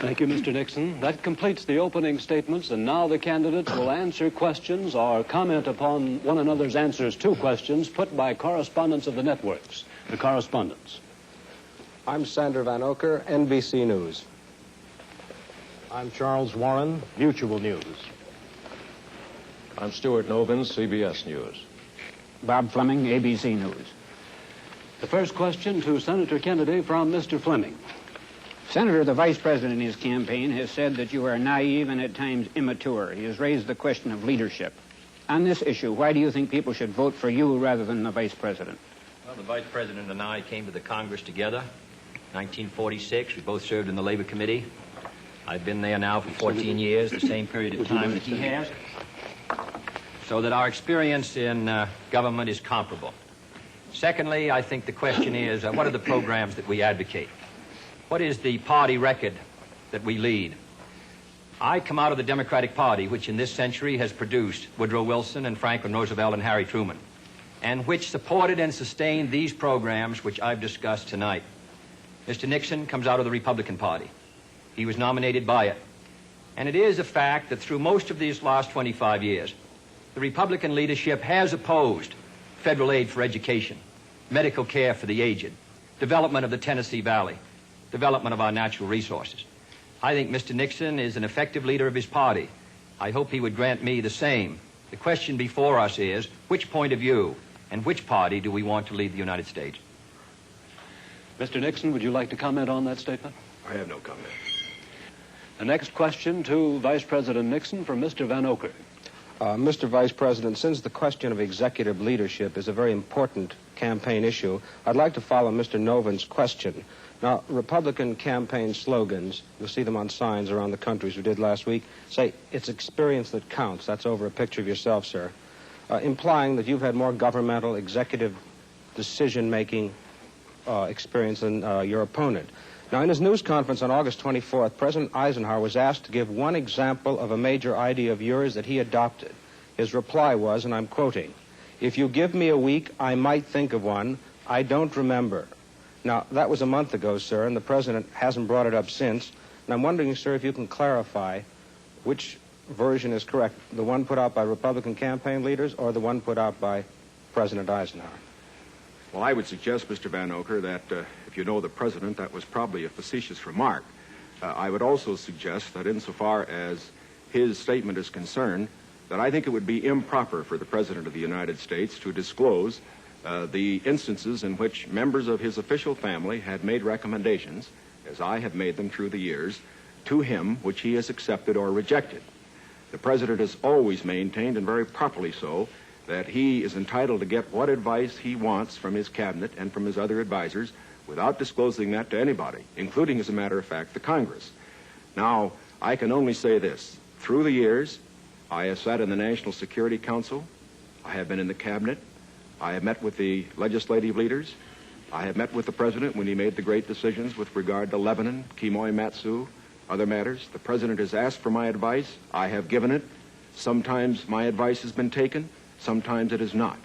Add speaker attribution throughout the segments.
Speaker 1: Thank you, Mr. Nixon. That completes the opening statements, and now the candidates will answer questions or comment upon one another's answers to questions put by correspondents of the networks. The correspondents.
Speaker 2: I'm Sander Van Oker, NBC News.
Speaker 3: I'm Charles Warren, Mutual News.
Speaker 4: I'm Stuart Novins, CBS News.
Speaker 5: Bob Fleming, ABC News.
Speaker 1: The first question to Senator Kennedy from Mr. Fleming.
Speaker 5: Senator, the Vice President in his campaign has said that you are naive and at times immature. He has raised the question of leadership. On this issue, why do you think people should vote for you rather than the Vice President?
Speaker 6: Well, the Vice President and I came to the Congress together. 1946, we both served in the Labor Committee. I've been there now for 14 years, the same period of time that he has. So that our experience in government is comparable. Secondly, I think the question is, what are the programs that we advocate? What is the party record that we lead? I come out of the Democratic Party, which in this century has produced Woodrow Wilson and Franklin Roosevelt and Harry Truman, and which supported and sustained these programs which I've discussed tonight. Mr. Nixon comes out of the Republican Party. He was nominated by it. And it is a fact that through most of these last 25 years, the Republican leadership has opposed federal aid for education, medical care for the aged, development of the Tennessee Valley, development of our natural resources. I think Mr. Nixon is an effective leader of his party. I hope he would grant me the same. The question before us is, which point of view and which party do we want to lead the United States?
Speaker 1: Mr. Nixon, would you like to comment on that statement?
Speaker 4: I have no comment.
Speaker 1: The next question to Vice President Nixon from Mr. Van Oker.
Speaker 2: Mr. Vice President, since the question of executive leadership is a very important campaign issue, I'd like to follow Mr. Novin's question. Now, Republican campaign slogans, you'll see them on signs around the country, as we did last week, say, it's experience that counts. That's over a picture of yourself, sir. Implying that you've had more governmental, executive decision-making experience than your opponent. Now, in his news conference on August 24th, President Eisenhower was asked to give one example of a major idea of yours that he adopted. His reply was, and I'm quoting, "If you give me a week, I might think of one. I don't remember." Now, that was a month ago, sir, and the President hasn't brought it up since. And I'm wondering, sir, if you can clarify which version is correct, the one put out by Republican campaign leaders or the one put out by President Eisenhower?
Speaker 4: Well, I would suggest, Mr. Van Oker, that if you know the President, that was probably a facetious remark. I would also suggest that insofar as his statement is concerned, that I think it would be improper for the President of the United States to disclose the instances in which members of his official family had made recommendations, as I have made them through the years, to him which he has accepted or rejected. The President has always maintained, and very properly so, that he is entitled to get what advice he wants from his cabinet and from his other advisors without disclosing that to anybody, including, as a matter of fact, the Congress. Now, I can only say this. Through the years, I have sat in the National Security Council. I have been in the cabinet. I have met with the legislative leaders. I have met with the President when he made the great decisions with regard to Lebanon, Kimoy Matsu, other matters. The President has asked for my advice. I have given it. Sometimes my advice has been taken. Sometimes it is not.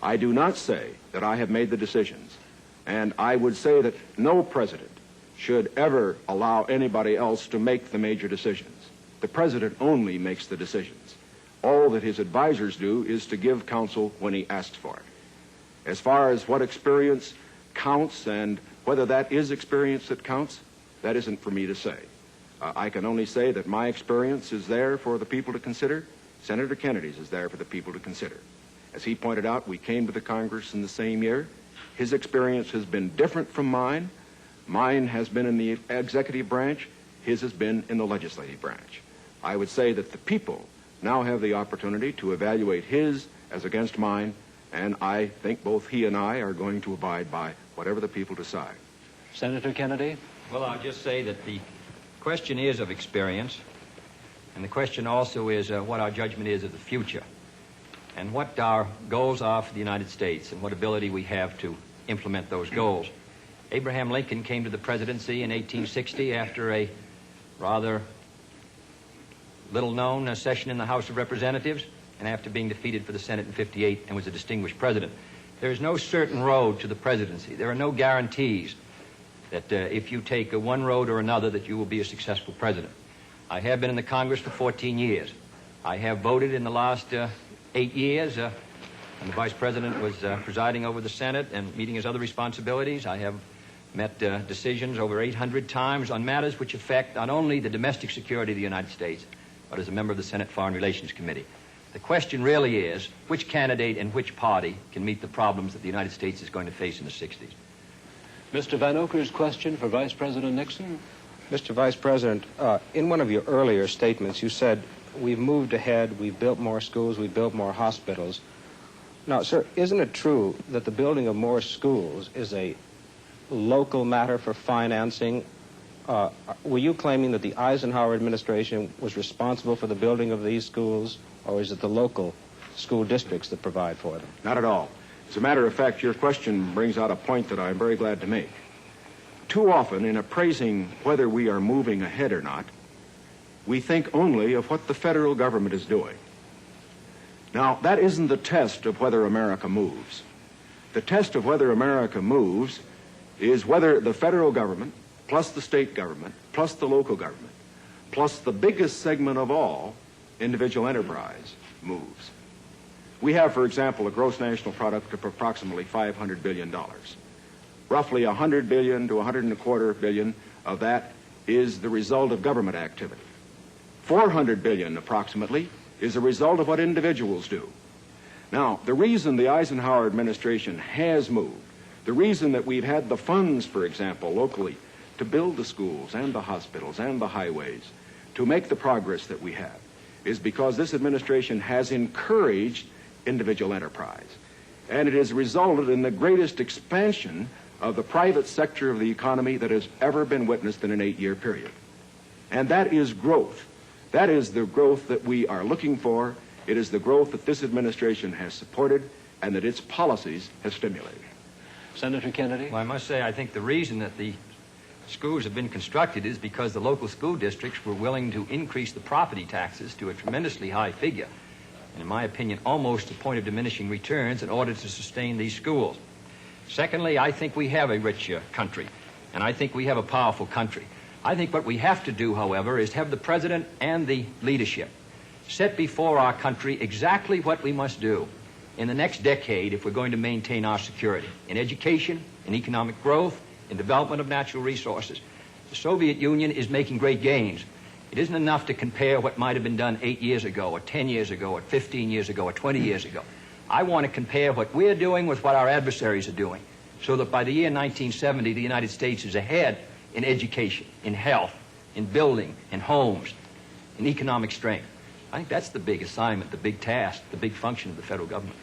Speaker 4: I do not say that I have made the decisions, and I would say that no president should ever allow anybody else to make the major decisions. The President only makes the decisions. All that his advisors do is to give counsel when he asks for it. As far as what experience counts and whether that is experience that counts, that isn't for me to say. I can only say that my experience is there for the people to consider. Senator Kennedy's is there for the people to consider. As he pointed out, we came to the Congress in the same year. His experience has been different from mine. Mine has been in the executive branch. His has been in the legislative branch. I would say that the people now have the opportunity to evaluate his as against mine, and I think both he and I are going to abide by whatever the people decide.
Speaker 1: Senator Kennedy?
Speaker 6: Well, I'll just say that the question is of experience, and the question also is what our judgment is of the future, and what our goals are for the United States, and what ability we have to implement those goals. Abraham Lincoln came to the presidency in 1860 after a rather little-known session in the House of Representatives, and after being defeated for the Senate in 58, and was a distinguished president. There is no certain road to the presidency. There are no guarantees. that if you take one road or another, that you will be a successful president. I have been in the Congress for 14 years. I have voted in the last 8 years. When the Vice President was presiding over the Senate and meeting his other responsibilities, I have met decisions over 800 times on matters which affect not only the domestic security of the United States, but as a member of the Senate Foreign Relations Committee. The question really is, which candidate and which party can meet the problems that the United States is going to face in the 60s?
Speaker 1: Mr. Vanocur's question for Vice President Nixon.
Speaker 2: Mr. Vice President, in one of your earlier statements, you said, we've moved ahead, we've built more schools, we've built more hospitals. Now, sir, isn't it true that the building of more schools is a local matter for financing? Were you claiming that the Eisenhower administration was responsible for the building of these schools, or is it the local school districts that provide for them?
Speaker 4: Not at all. As a matter of fact, your question brings out a point that I'm very glad to make. Too often, in appraising whether we are moving ahead or not, we think only of what the federal government is doing. Now, that isn't the test of whether America moves. The test of whether America moves is whether the federal government, plus the state government, plus the local government, plus the biggest segment of all, individual enterprise, moves. We have, for example, a gross national product of approximately $500 billion. Roughly $100 billion to $125 billion of that is the result of government activity. $400 billion, approximately, is a result of what individuals do. Now, the reason the Eisenhower administration has moved, the reason that we've had the funds, for example, locally, to build the schools and the hospitals and the highways, to make the progress that we have, is because this administration has encouraged individual enterprise. And it has resulted in the greatest expansion of the private sector of the economy that has ever been witnessed in an 8-year period. And that is growth. That is the growth that we are looking for. It is the growth that this administration has supported and that its policies have stimulated.
Speaker 1: Senator Kennedy?
Speaker 6: Well, I must say, I think the reason that the schools have been constructed is because the local school districts were willing to increase the property taxes to a tremendously high figure, and in my opinion, almost to the point of diminishing returns in order to sustain these schools. Secondly, I think we have a rich country, and I think we have a powerful country. I think what we have to do, however, is have the President and the leadership set before our country exactly what we must do in the next decade if we're going to maintain our security in education, in economic growth, in development of natural resources. The Soviet Union is making great gains. It isn't enough to compare what might have been done 8 years ago, or 10 years ago, or 15 years ago, or 20 years ago. I want to compare what we're doing with what our adversaries are doing, so that by the year 1970, the United States is ahead in education, in health, in building, in homes, in economic strength. I think that's the big assignment, the big task, the big function of the federal government.